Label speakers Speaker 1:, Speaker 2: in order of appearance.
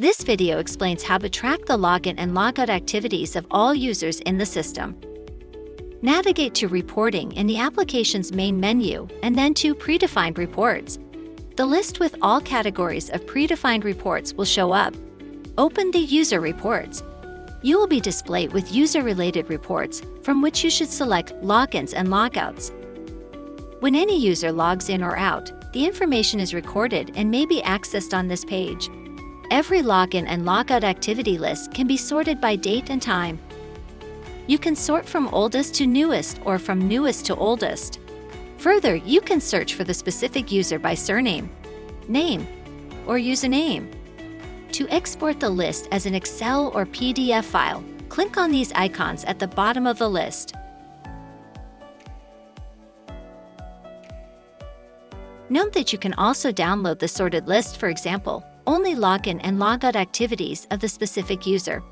Speaker 1: This video explains how to track the login and logout activities of all users in the system. Navigate to Reporting in the application's main menu and then to Predefined Reports. The list with all categories of predefined reports will show up. Open the User Reports. You will be displayed with user-related reports, from which you should select Logins and Logouts. When any user logs in or out, the information is recorded and may be accessed on this page. Every login and logout activity list can be sorted by date and time. You can sort from oldest to newest or from newest to oldest. Further, you can search for the specific user by surname, name, or username. To export the list as an Excel or PDF file, click on these icons at the bottom of the list. Note that you can also download the sorted list, for example, only login and logout activities of the specific user.